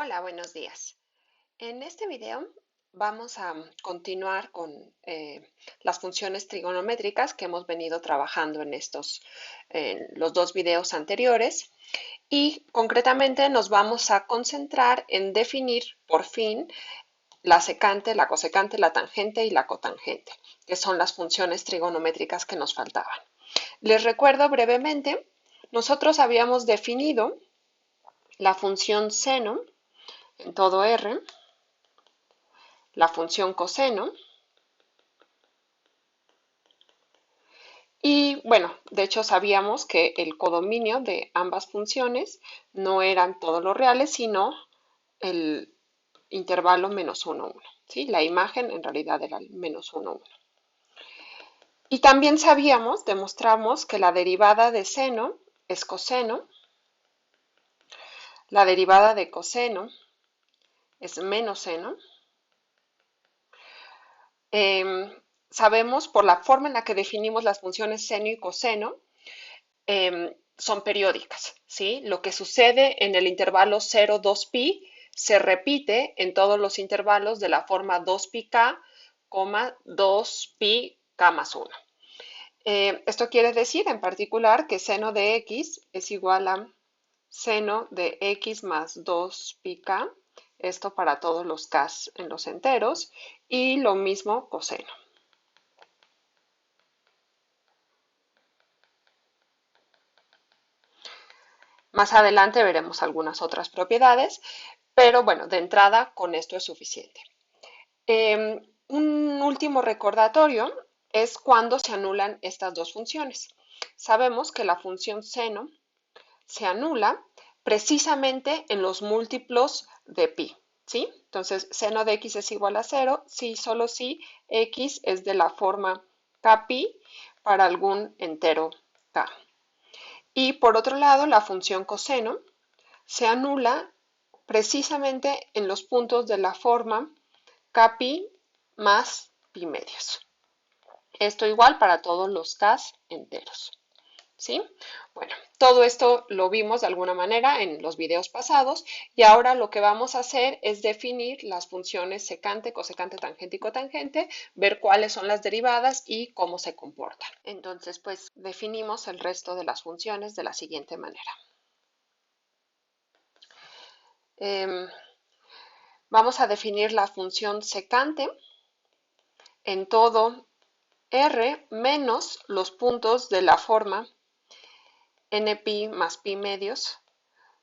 Hola, buenos días. En este video vamos a continuar con las funciones trigonométricas que hemos venido trabajando en los dos videos anteriores y concretamente nos vamos a concentrar en definir por fin la secante, la cosecante, la tangente y la cotangente, que son las funciones trigonométricas que nos faltaban. Les recuerdo brevemente, nosotros habíamos definido la función seno en todo R, la función coseno y bueno, de hecho sabíamos que el codominio de ambas funciones no eran todos los reales, sino el intervalo menos 1, 1. ¿Sí? La imagen en realidad era el menos 1, 1. Y también sabíamos, demostramos que la derivada de seno es coseno, la derivada de coseno es menos seno. Sabemos por la forma en la que definimos las funciones seno y coseno, son periódicas, ¿sí? Lo que sucede en el intervalo 0, 2pi se repite en todos los intervalos de la forma 2πk, 2πk más 1. Esto quiere decir en particular que seno de x es igual a seno de x más 2πk, esto para todos los k en los enteros, y lo mismo coseno. Más adelante veremos algunas otras propiedades, pero bueno, de entrada con esto es suficiente. Un último recordatorio es cuando se anulan estas dos funciones. Sabemos que la función seno se anula precisamente en los múltiplos de pi, ¿sí? Entonces, seno de x es igual a 0 si solo si x es de la forma kpi para algún entero k. Y por otro lado, la función coseno se anula precisamente en los puntos de la forma kpi más pi medios. Esto igual para todos los k enteros. ¿Sí? Bueno, todo esto lo vimos de alguna manera en los videos pasados y ahora lo que vamos a hacer es definir las funciones secante, cosecante, tangente y cotangente, ver cuáles son las derivadas y cómo se comportan. Entonces, pues definimos el resto de las funciones de la siguiente manera. Vamos a definir la función secante en todo R menos los puntos de la forma npi más pi medios,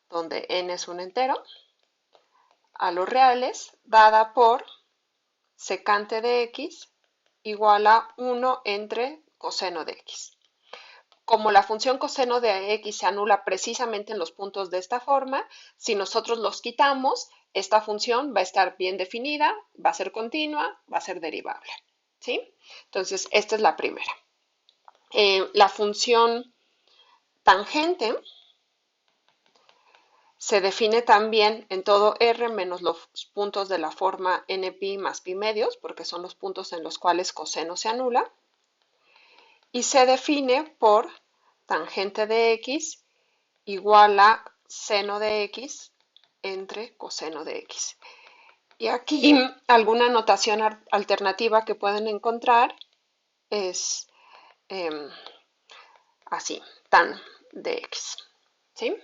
donde n es un entero, a los reales, dada por secante de x igual a 1 entre coseno de x. Como la función coseno de x se anula precisamente en los puntos de esta forma, si nosotros los quitamos, esta función va a estar bien definida, va a ser continua, va a ser derivable. ¿Sí? Entonces, esta es la primera. La función tangente se define también en todo R menos los puntos de la forma npi más pi medios, porque son los puntos en los cuales coseno se anula, y se define por tangente de x igual a seno de x entre coseno de x. Y aquí alguna notación alternativa que pueden encontrar es así, tan de x. ¿Sí?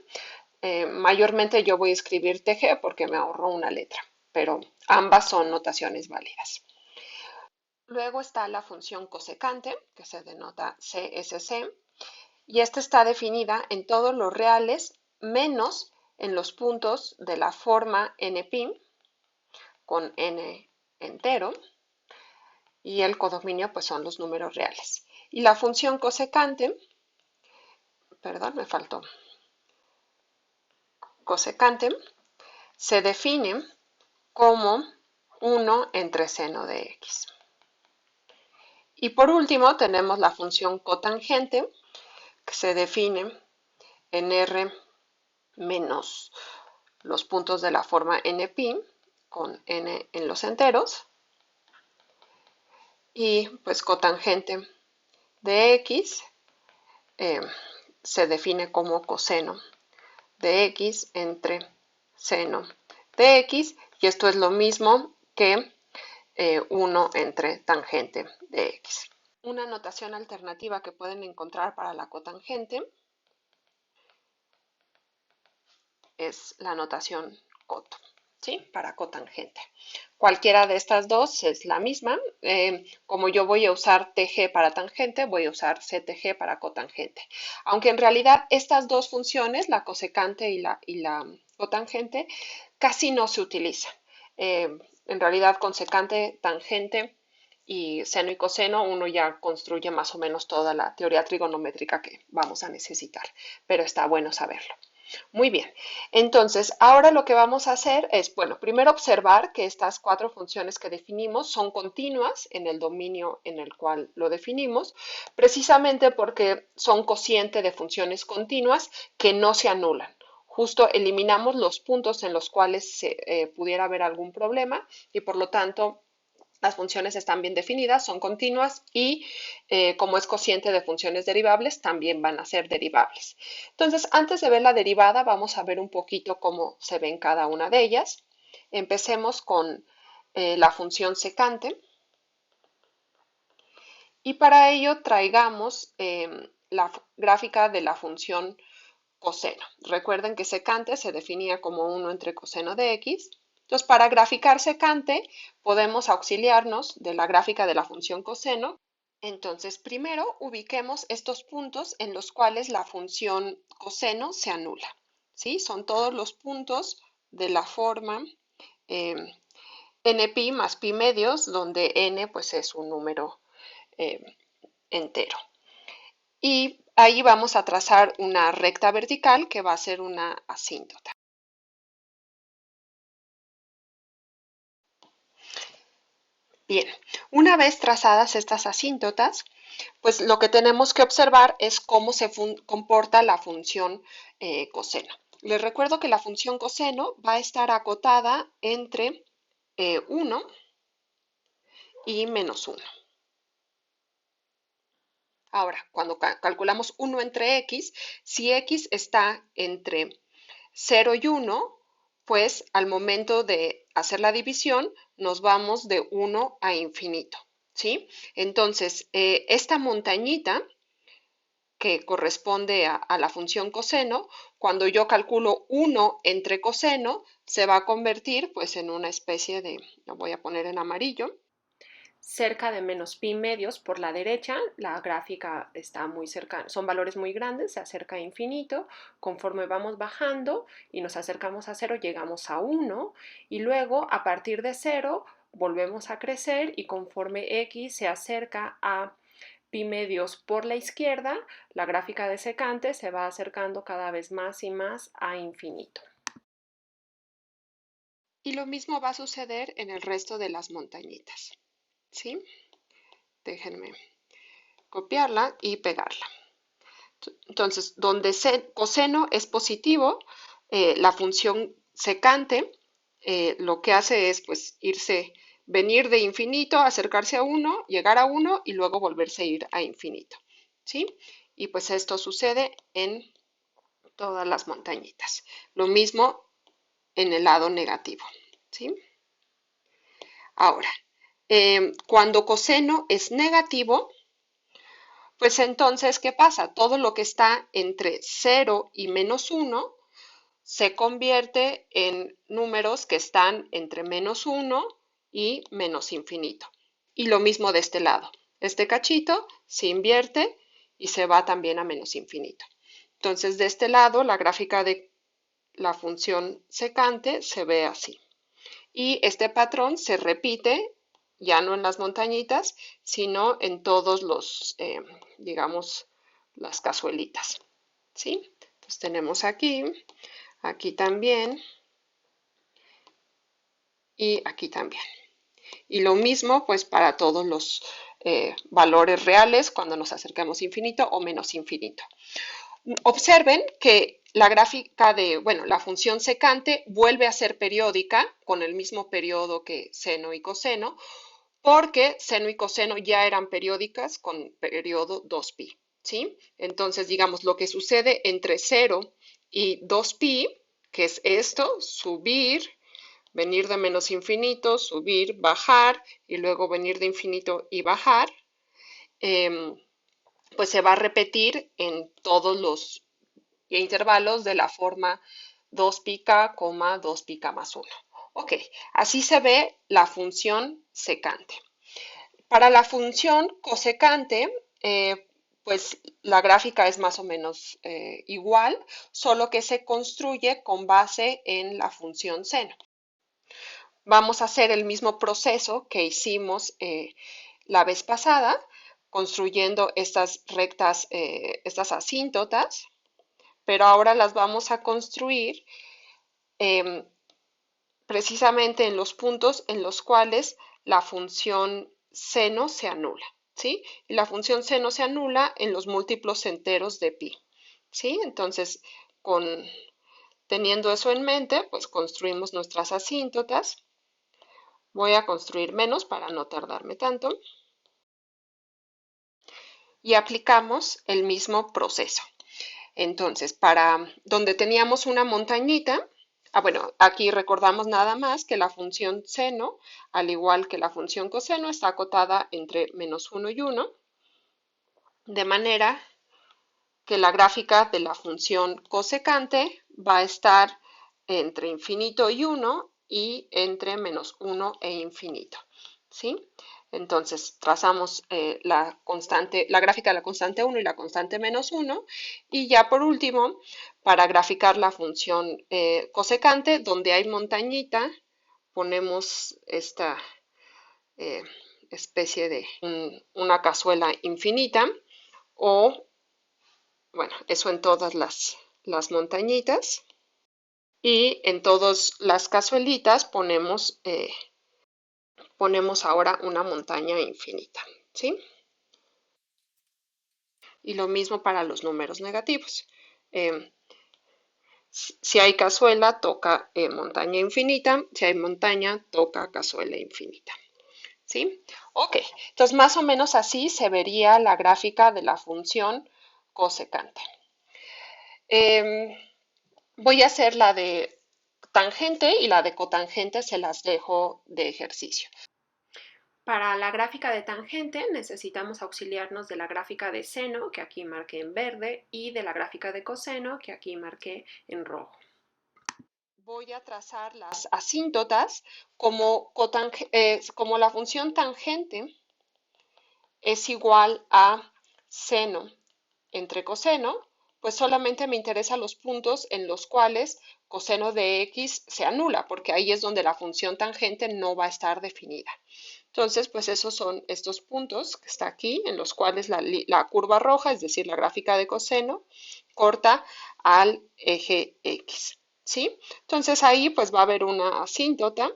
Mayormente yo voy a escribir TG porque me ahorro una letra, pero ambas son notaciones válidas. Luego está la función cosecante, que se denota CSC, y esta está definida en todos los reales menos en los puntos de la forma npi con n entero, y el codominio pues son los números reales. Y la función cosecante, perdón, me faltó, cosecante se define como 1 entre seno de x. Y por último tenemos la función cotangente, que se define en R menos los puntos de la forma npi, con n en los enteros, y pues cotangente de x se define como coseno de x entre seno de x, y esto es lo mismo que 1 entre tangente de x. Una notación alternativa que pueden encontrar para la cotangente es la notación coto, ¿sí? Para cotangente. Cualquiera de estas dos es la misma. Como yo voy a usar TG para tangente, voy a usar CTG para cotangente. Aunque en realidad estas dos funciones, la cosecante y la cotangente, casi no se utilizan. En realidad con secante, tangente y seno y coseno uno ya construye más o menos toda la teoría trigonométrica que vamos a necesitar, pero está bueno saberlo. Muy bien, entonces ahora lo que vamos a hacer es, bueno, primero observar que estas cuatro funciones que definimos son continuas en el dominio en el cual lo definimos, precisamente porque son cociente de funciones continuas que no se anulan. Justo eliminamos los puntos en los cuales pudiera haber algún problema y por lo tanto las funciones están bien definidas, son continuas y como es cociente de funciones derivables, también van a ser derivables. Entonces, antes de ver la derivada, vamos a ver un poquito cómo se ven cada una de ellas. Empecemos con la función secante y para ello traigamos la gráfica de la función coseno. Recuerden que secante se definía como 1 entre coseno de x. Entonces, para graficar secante, podemos auxiliarnos de la gráfica de la función coseno. Entonces, primero ubiquemos estos puntos en los cuales la función coseno se anula. ¿Sí? Son todos los puntos de la forma eh, npi más pi medios, donde n pues, es un número eh, entero. Y ahí vamos a trazar una recta vertical que va a ser una asíntota. Bien, una vez trazadas estas asíntotas, pues lo que tenemos que observar es cómo se comporta la función coseno. Les recuerdo que la función coseno va a estar acotada entre 1 y menos 1. Ahora, cuando calculamos 1 entre x, si x está entre 0 y 1, pues al momento de hacer la división nos vamos de 1 a infinito, ¿sí? Entonces, esta montañita que corresponde a la función coseno, cuando yo calculo 1 entre coseno, se va a convertir pues en una especie de, lo voy a poner en amarillo, cerca de menos pi medios por la derecha, la gráfica está muy cercana, son valores muy grandes, se acerca a infinito, conforme vamos bajando y nos acercamos a 0 llegamos a 1 y luego a partir de 0 volvemos a crecer y conforme x se acerca a pi medios por la izquierda, la gráfica de secante se va acercando cada vez más y más a infinito. Y lo mismo va a suceder en el resto de las montañitas, ¿sí? Déjenme copiarla y pegarla. Entonces, donde coseno es positivo, la función secante lo que hace es pues venir de infinito, acercarse a 1, llegar a 1 y luego volverse a ir a infinito, ¿sí? Y pues esto sucede en todas las montañitas. Lo mismo en el lado negativo, ¿sí? Ahora, cuando coseno es negativo, pues entonces, ¿qué pasa? Todo lo que está entre 0 y menos 1 se convierte en números que están entre menos 1 y menos infinito. Y lo mismo de este lado. Este cachito se invierte y se va también a menos infinito. Entonces, de este lado, la gráfica de la función secante se ve así. Y este patrón se repite ya no en las montañitas, sino en todos los, digamos, las cazuelitas. ¿Sí? Entonces tenemos aquí, aquí también y aquí también. Y lo mismo pues para todos los valores reales cuando nos acercamos a infinito o menos infinito. Observen que la gráfica de, bueno, la función secante vuelve a ser periódica con el mismo periodo que seno y coseno, porque seno y coseno ya eran periódicas con periodo 2pi, ¿sí? Entonces, digamos, lo que sucede entre 0 y 2pi, que es esto, subir venir de menos infinito, subir, bajar y luego venir de infinito y bajar, pues se va a repetir en todos los intervalos de la forma 2π, 2π más 1. Ok, así se ve la función secante. Para la función cosecante, pues la gráfica es más o menos igual, solo que se construye con base en la función seno. Vamos a hacer el mismo proceso que hicimos la vez pasada, construyendo estas rectas, estas asíntotas, pero ahora las vamos a construir eh, precisamente en los puntos en los cuales la función seno se anula, ¿sí? Y la función seno se anula en los múltiplos enteros de pi, ¿sí? Entonces, teniendo eso en mente, pues construimos nuestras asíntotas. Voy a construir menos para no tardarme tanto. Y aplicamos el mismo proceso. Entonces, para donde teníamos una montañita, bueno, aquí recordamos nada más que la función seno, al igual que la función coseno, está acotada entre -1 y 1, de manera que la gráfica de la función cosecante va a estar entre infinito y 1 y entre -1 e infinito, ¿sí? Entonces, trazamos la gráfica de la constante 1 y la constante -1, y ya por último, para graficar la función cosecante, donde hay montañita, ponemos esta especie de una cazuela infinita, o, bueno, eso en todas las montañitas, y en todas las cazuelitas ponemos ahora una montaña infinita, ¿sí? Y lo mismo para los números negativos. Si hay cazuela, toca montaña infinita. Si hay montaña, toca cazuela infinita, ¿sí? Ok, entonces más o menos así se vería la gráfica de la función cosecante. Voy a hacer la de tangente y la de cotangente se las dejo de ejercicio. Para la gráfica de tangente necesitamos auxiliarnos de la gráfica de seno, que aquí marqué en verde, y de la gráfica de coseno, que aquí marqué en rojo. Voy a trazar las asíntotas como la función tangente es igual a seno entre coseno, pues solamente me interesan los puntos en los cuales coseno de x se anula, porque ahí es donde la función tangente no va a estar definida. Entonces, pues esos son estos puntos que está aquí, en los cuales la curva roja, es decir, la gráfica de coseno, corta al eje x, ¿sí? Entonces ahí pues va a haber una asíntota.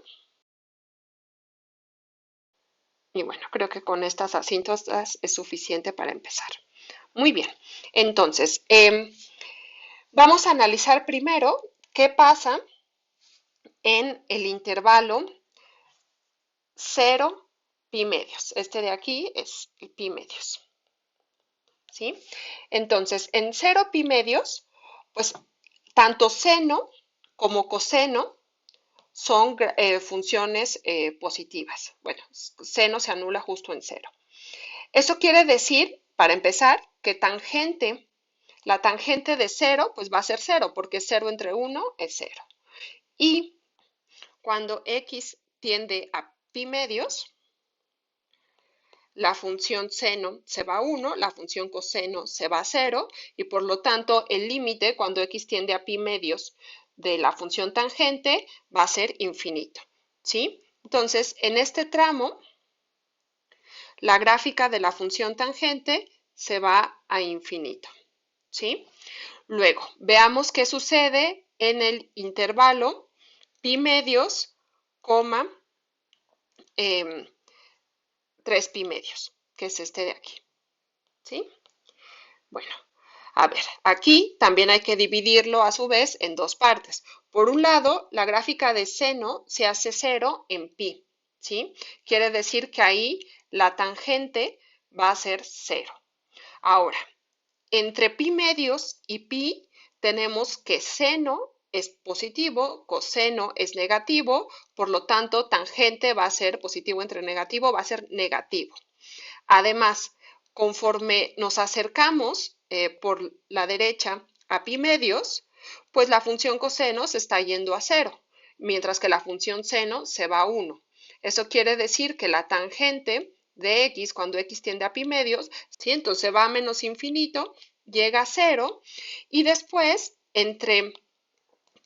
Y bueno, creo que con estas asíntotas es suficiente para empezar. Muy bien, entonces, vamos a analizar primero qué pasa en el intervalo 0, pi medios. Este de aquí es el pi medios, ¿sí? Entonces, en 0 pi medios, pues tanto seno como coseno son funciones positivas. Bueno, seno se anula justo en 0. Eso quiere decir, para empezar, que la tangente de 0, pues va a ser 0, porque 0 entre 1 es 0. Y cuando x tiende a pi medios, la función seno se va a 1, la función coseno se va a 0, y por lo tanto el límite cuando x tiende a pi medios de la función tangente va a ser infinito, ¿sí? Entonces, en este tramo, la gráfica de la función tangente se va a infinito, ¿sí? Luego, veamos qué sucede en el intervalo pi medios, coma, 3 pi medios, que es este de aquí, ¿sí? Bueno, a ver, aquí también hay que dividirlo a su vez en dos partes. Por un lado, la gráfica de seno se hace 0 en pi, ¿sí? Quiere decir que ahí la tangente va a ser 0. Ahora, entre pi medios y pi tenemos que seno es positivo, coseno es negativo, por lo tanto, tangente va a ser positivo entre negativo, va a ser negativo. Además, conforme nos acercamos por la derecha a pi medios, pues la función coseno se está yendo a 0, mientras que la función seno se va a 1. Eso quiere decir que la tangente de x, cuando x tiende a pi medios, ¿sí? Entonces va a menos infinito, llega a 0, y después, entre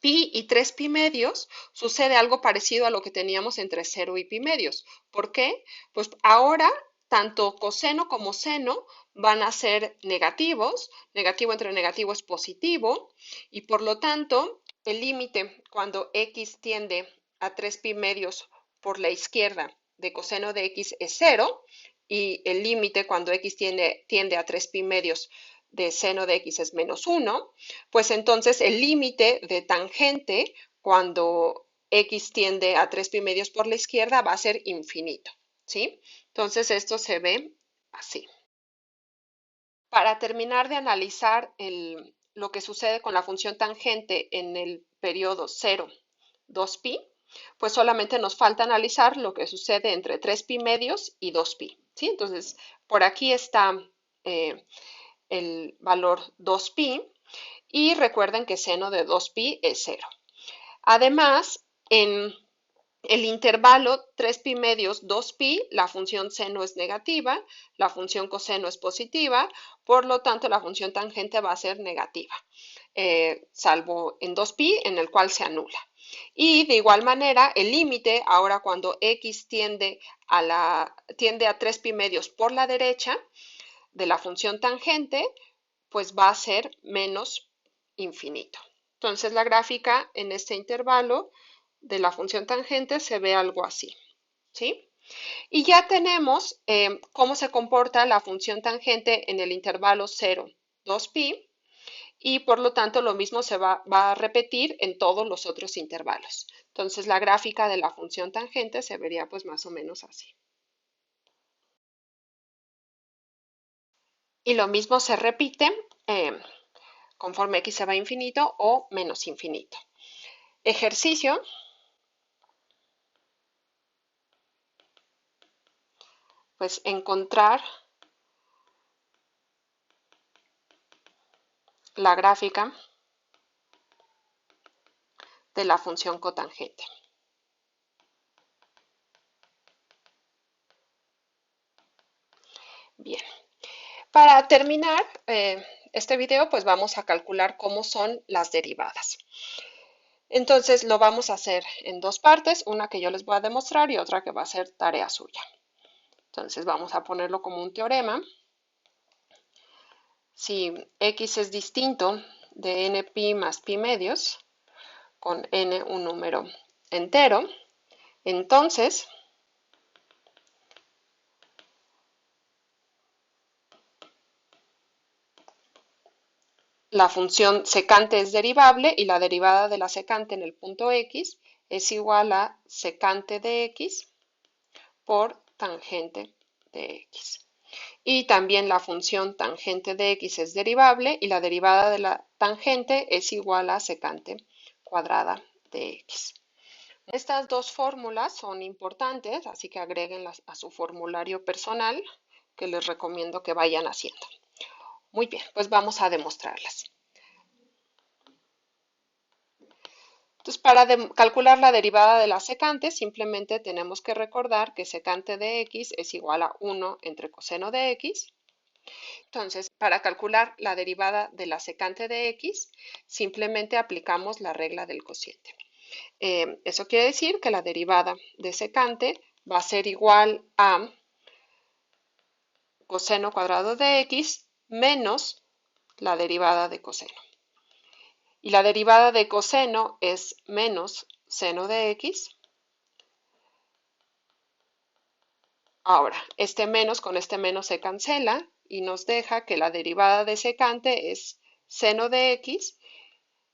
pi y 3 pi medios, sucede algo parecido a lo que teníamos entre 0 y pi medios. ¿Por qué? Pues ahora tanto coseno como seno van a ser negativos, negativo entre negativo es positivo, y por lo tanto el límite cuando x tiende a 3 pi medios por la izquierda de coseno de x es 0, y el límite cuando x tiende a 3 pi medios de seno de x es menos 1, pues entonces el límite de tangente cuando x tiende a 3 pi medios por la izquierda va a ser infinito, ¿sí? Entonces esto se ve así. Para terminar de analizar lo que sucede con la función tangente en el periodo 0, 2pi, pues solamente nos falta analizar lo que sucede entre 3 pi medios y 2pi, ¿sí? Entonces, por aquí está el valor 2pi, y recuerden que seno de 2pi es 0. Además, en el intervalo 3 pi medios 2pi, la función seno es negativa, la función coseno es positiva, por lo tanto la función tangente va a ser negativa, salvo en 2pi en el cual se anula. Y de igual manera, el límite, ahora cuando x tiende a 3 pi medios por la derecha de la función tangente, pues va a ser menos infinito. Entonces la gráfica en este intervalo de la función tangente se ve algo así, ¿sí? Y ya tenemos cómo se comporta la función tangente en el intervalo 0, 2pi, y por lo tanto lo mismo se va a repetir en todos los otros intervalos. Entonces la gráfica de la función tangente se vería pues más o menos así. Y lo mismo se repite conforme x se va a infinito o menos infinito. Ejercicio. Pues encontrar la gráfica de la función cotangente. Bien, para terminar este video, pues vamos a calcular cómo son las derivadas. Entonces lo vamos a hacer en dos partes, una que yo les voy a demostrar y otra que va a ser tarea suya. Entonces vamos a ponerlo como un teorema. Si x es distinto de n pi más pi medios, con n un número entero, entonces la función secante es derivable y la derivada de la secante en el punto x es igual a secante de x por tangente de x. Y también la función tangente de x es derivable y la derivada de la tangente es igual a secante cuadrada de x. Estas dos fórmulas son importantes, así que agréguenlas a su formulario personal, que les recomiendo que vayan haciendo. Muy bien, pues vamos a demostrarlas. Entonces, para calcular la derivada de la secante, simplemente tenemos que recordar que secante de x es igual a 1 entre coseno de x. Entonces, para calcular la derivada de la secante de x, simplemente aplicamos la regla del cociente. Eso quiere decir que la derivada de secante va a ser igual a coseno cuadrado de x menos la derivada de coseno. Y la derivada de coseno es menos seno de x. Ahora, este menos con este menos se cancela y nos deja que la derivada de secante es seno de x,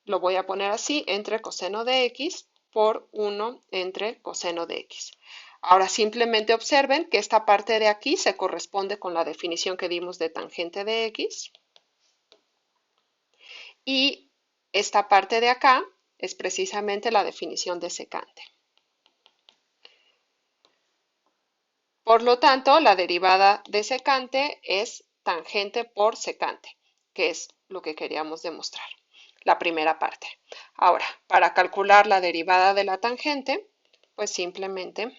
lo voy a poner así, entre coseno de x por 1 entre coseno de x. Ahora simplemente observen que esta parte de aquí se corresponde con la definición que dimos de tangente de x, y esta parte de acá es precisamente la definición de secante. Por lo tanto, la derivada de secante es tangente por secante, que es lo que queríamos demostrar, la primera parte. Ahora, para calcular la derivada de la tangente, pues simplemente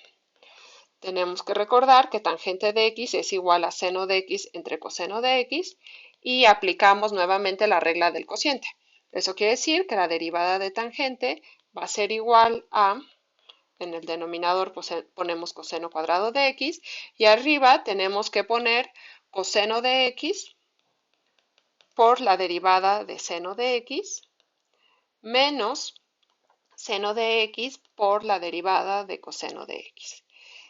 tenemos que recordar que tangente de x es igual a seno de x entre coseno de x y aplicamos nuevamente la regla del cociente. Eso quiere decir que la derivada de tangente va a ser igual a, en el denominador ponemos coseno cuadrado de x y arriba tenemos que poner coseno de x por la derivada de seno de x menos seno de x por la derivada de coseno de x.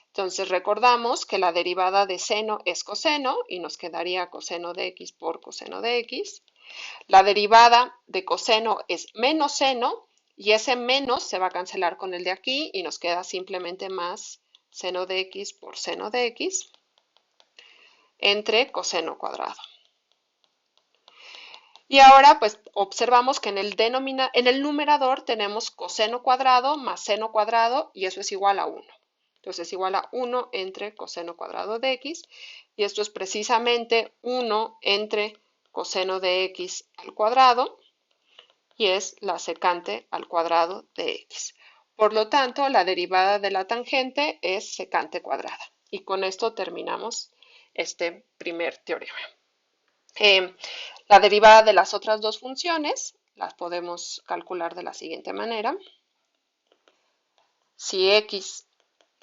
Entonces recordamos que la derivada de seno es coseno y nos quedaría coseno de x por coseno de x. La derivada de coseno es menos seno y ese menos se va a cancelar con el de aquí y nos queda simplemente más seno de x por seno de x entre coseno cuadrado. Y ahora pues observamos que en el numerador tenemos coseno cuadrado más seno cuadrado y eso es igual a 1. Entonces es igual a 1 entre coseno cuadrado de x y esto es precisamente 1 entre coseno de x al cuadrado y es la secante al cuadrado de x. Por lo tanto, la derivada de la tangente es secante cuadrada. Y con esto terminamos este primer teorema. La derivada de las otras dos funciones las podemos calcular de la siguiente manera. Si x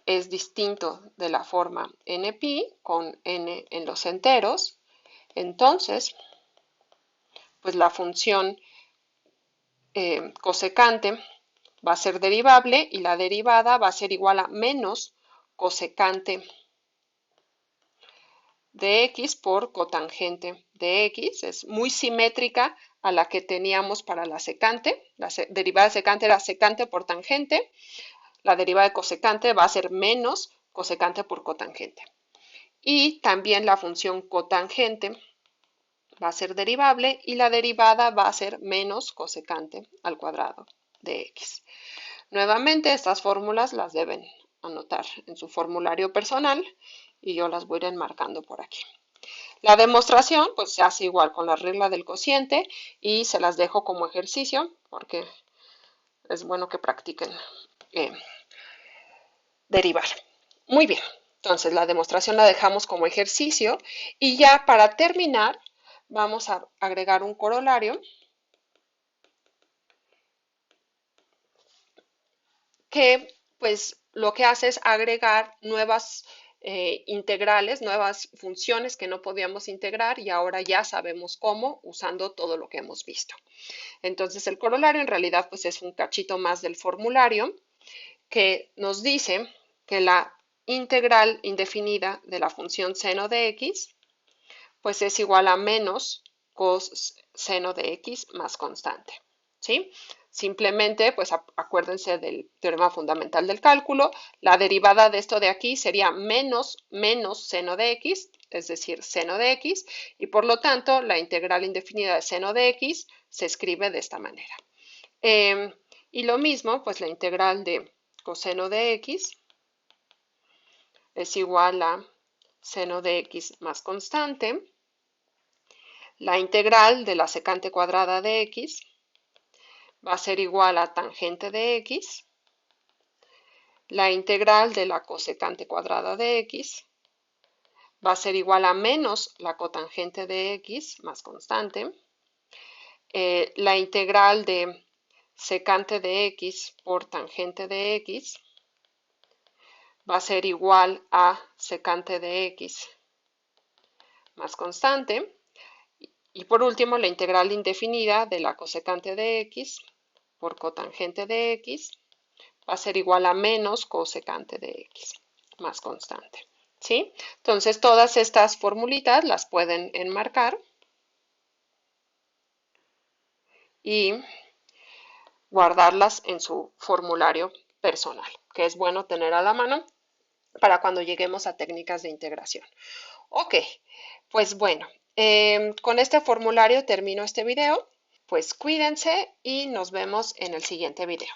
es distinto de la forma nπ, con n en los enteros, entonces, pues la función cosecante va a ser derivable y la derivada va a ser igual a menos cosecante de x por cotangente de x. Es muy simétrica a la que teníamos para la secante. La derivada de secante era secante por tangente. La derivada de cosecante va a ser menos cosecante por cotangente. Y también la función cotangente va a ser derivable y la derivada va a ser menos cosecante al cuadrado de x. Nuevamente, estas fórmulas las deben anotar en su formulario personal y yo las voy a ir enmarcando por aquí. La demostración pues se hace igual con la regla del cociente y se las dejo como ejercicio porque es bueno que practiquen derivar. Muy bien, entonces la demostración la dejamos como ejercicio y ya para terminar vamos a agregar un corolario que pues lo que hace es agregar nuevas integrales, nuevas funciones que no podíamos integrar y ahora ya sabemos cómo usando todo lo que hemos visto. Entonces el corolario en realidad pues es un cachito más del formulario que nos dice que la integral indefinida de la función seno de x pues es igual a menos coseno de x más constante, ¿sí? Simplemente, pues acuérdense del teorema fundamental del cálculo, la derivada de esto de aquí sería menos seno de x, es decir, seno de x, y por lo tanto la integral indefinida de seno de x se escribe de esta manera. Y lo mismo, pues la integral de coseno de x es igual a seno de x más constante. La integral de la secante cuadrada de x va a ser igual a tangente de x. La integral de la cosecante cuadrada de x va a ser igual a menos la cotangente de x más constante. La integral de secante de x por tangente de x va a ser igual a secante de x más constante. Y por último, la integral indefinida de la cosecante de x por cotangente de x va a ser igual a menos cosecante de x más constante. ¿Sí? Entonces, todas estas formulitas las pueden enmarcar y guardarlas en su formulario personal, que es bueno tener a la mano para cuando lleguemos a técnicas de integración. Ok, pues bueno, con este formulario termino este video. Pues cuídense y nos vemos en el siguiente video.